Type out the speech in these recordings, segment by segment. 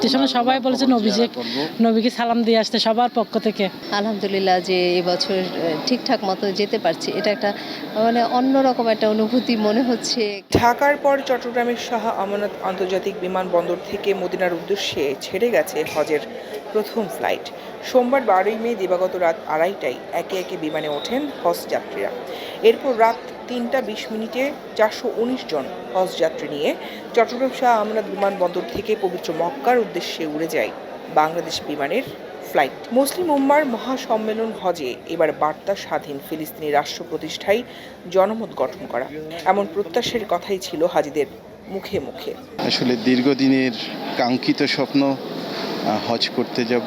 স্টেশনে সবাই বলেছে নবীকে সালাম দিয়ে আসতে সবার পক্ষ থেকে। আলহামদুলিল্লাহ যে এবছর ঠিকঠাক মতো যেতে পারছি, এটা একটা মানে অন্যরকম একটা অনুভূতি মনে হচ্ছে। ঢাকার পর চট্টগ্রামের শাহ আমানত আন্তর্জাতিক বিমানবন্দর থেকে মদিনার উদ্দেশ্যে ছেড়ে গেছে হজের প্রথম ফ্লাইট। সোমবার 12ই মে দিবাগত রাত 2:30টায় একে একে বিমানে ওঠেন হজ যাত্রীরা। এরপর রাত 3:20 419 জন হজ যাত্রী নিয়ে চট্টগ্রাম শাহ আমানত বিমানবন্দর থেকে পবিত্র মক্কার উদ্দেশ্যে উড়ে যায় বাংলাদেশ বিমানের ফ্লাইট। মুসলিম উম্মার মহাসম্মেলন হজে এবার বার্তা স্বাধীন ফিলিস্তিনি রাষ্ট্র প্রতিষ্ঠায় জনমত গঠন করা, এমন প্রত্যাশার কথাই ছিল হাজিদের মুখে মুখে। আসলে দীর্ঘদিনের কাঙ্ক্ষিত স্বপ্ন, হজ করতে যাব,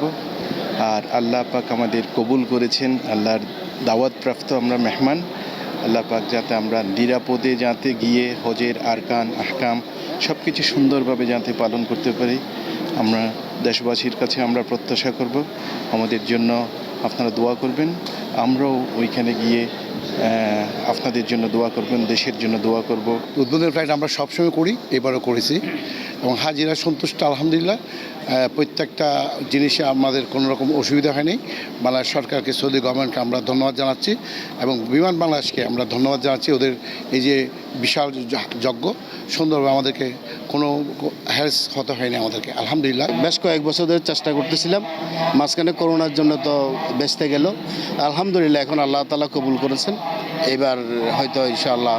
আর আল্লাহ পাক আমাদের কবুল করেছেন। আল্লাহর দাওয়াত প্রাপ্ত আমরা মেহমান। আল্লাহ পাক যাতে আমরা নিরাপদে যাতে গিয়ে হজের আরকান আহকাম সব কিছু সুন্দরভাবে যাতে পালন করতে পারি, আমরা দেশবাসীর কাছে আমরা প্রত্যাশা করব। আমাদের জন্য আপনারা দোয়া করবেন, আমরাও ওইখানে গিয়ে আপনাদের জন্য দোয়া করবেন, দেশের জন্য দোয়া করব। উদ্বোধনের ফ্লাইট আমরা সবসময় করি, এবারও করেছি এবং হাজিরা সন্তুষ্ট আলহামদুলিল্লাহ। প্রত্যেকটা জিনিসে আমাদের কোনো রকম অসুবিধা হয়নি। বাংলাদেশ সরকারকে, সৌদি গভর্নমেন্টকে আমরা ধন্যবাদ জানাচ্ছি এবং বিমান বাংলাদেশকে আমরা ধন্যবাদ জানাচ্ছি। ওদের এই যে বিশাল যজ্ঞ সুন্দরভাবে আমাদেরকে কোনো হ্যারাস হতে হয়নি আমাদেরকে, আলহামদুলিল্লাহ। বেশ কয়েক বছর ধরে চেষ্টা করতেছিলাম, মাঝখানে করোনার জন্য তো বেঁচতে গেল। আলহামদুলিল্লাহ এখন আল্লাহ তাআলা কবুল করেছেন, এবার হয়তো ইনশাআল্লাহ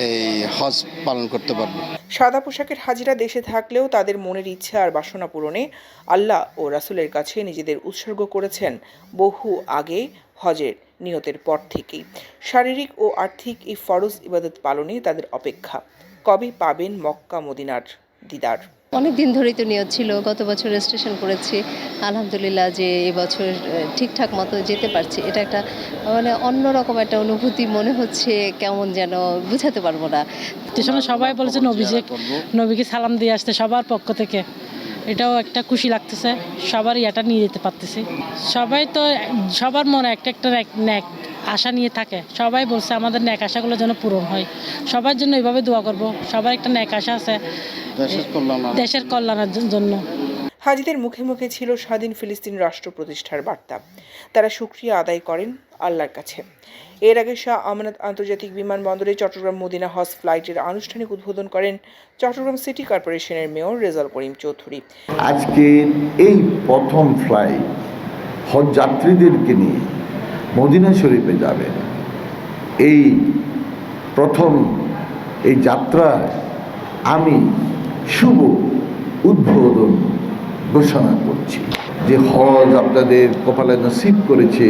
এই হজ পালন করতে পারবো। সাদা পোশাকের হাজিরা দেশে থাকলেও তাদের মনের ইচ্ছা আর বাসনা পূরণে আল্লাহ ও রাসূলের কাছে নিজেদের উৎসর্গ করেছেন বহু আগে হজের নিয়তের পর থেকেই। শারীরিক ও আর্থিক এই ফরজ ইবাদত পালনে তাদের অপেক্ষা, কবে পাবেন মক্কা মদিনার দিদার। অনেক দিন ধরেই তো নিয়ত ছিল, গত বছর রেজিস্ট্রেশন করেছি। আলহামদুলিল্লাহ যে এবছর ঠিকঠাক মতো যেতে পারছি, এটা একটা মানে অন্যরকম একটা অনুভূতি মনে হচ্ছে, কেমন যেন বুঝাতে পারবো না। স্টেশনে সবাই বলেছে নবীকে সালাম দিয়ে আসতে সবার পক্ষ থেকে। এটাও একটা খুশি লাগতেছে, সবারই এটা নিয়ে যেতে পারতেছি। সবাই তো সবার মনে একটা ন্যাক আশা নিয়ে থাকে। সবাই বলছে আমাদের ন্যাক আশাগুলো যেন পূরণ হয়, সবার জন্য এইভাবে দোয়া করব। সবার একটা ন্যাক আশা আছে দেশের কল্যাণের জন্য। হাজিদের মুখে মুখে ছিল স্বাধীন ফিলিস্তিন রাষ্ট্র প্রতিষ্ঠার বার্তা। তারা শুকরিয়া আদায় করেন আল্লাহর কাছে। এর আগে শাহ আমানত আন্তর্জাতিক বিমানবন্দরে চট্টগ্রাম মদিনা হজ ফ্লাইটের আনুষ্ঠানিক উদ্বোধন করেন চট্টগ্রাম সিটি কর্পোরেশনের মেয়র রেজাউল করিম চৌধুরী। আজকে এই প্রথম ফ্লাইট হজ যাত্রীদেরকে নিয়ে মদিনা শরীফে যাবে, এই প্রথম এই যাত্রায় আমি শুভ উদ্বোধন ঘোষণা করছি যে হজ আপনাদের কপালে নসিব করেছে,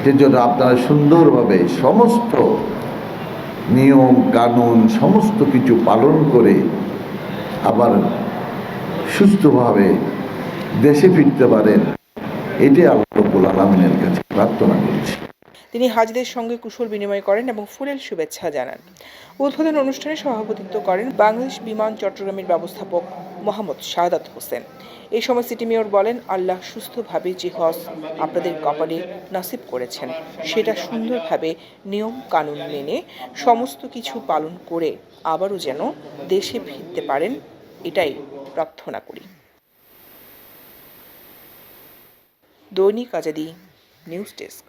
যে জন্য আপনারা সুন্দরভাবে সমস্ত নিয়ম কানুন সমস্ত কিছু পালন করে আবার সুস্থভাবে দেশে ফিরতে পারেন, এটাই আল্লাহ রাব্বুল আলামিনের কাছে প্রার্থনা করছি। তিনি হাজিদের সঙ্গে কুশল বিনিময় করেন এবং ফুলেল শুভেচ্ছা জানান। উদ্বোধন অনুষ্ঠানে সভাপতিত্ব করেন বাংলাদেশ বিমান চট্টগ্রামের ব্যবস্থাপক মোহাম্মদ শাহাদাত হোসেন। এই সময় সিটি মেয়র বলেন, আল্লাহ সুস্থভাবে যে হজ আপনাদের কপালে নসিব করেছেন, সেটা সুন্দরভাবে নিয়ম কানুন মেনে সমস্ত কিছু পালন করে আবারও যেন দেশে ফিরতে পারেন, এটাই প্রার্থনা করি। দৈনিক আজাদী নিউজ ডেস্ক।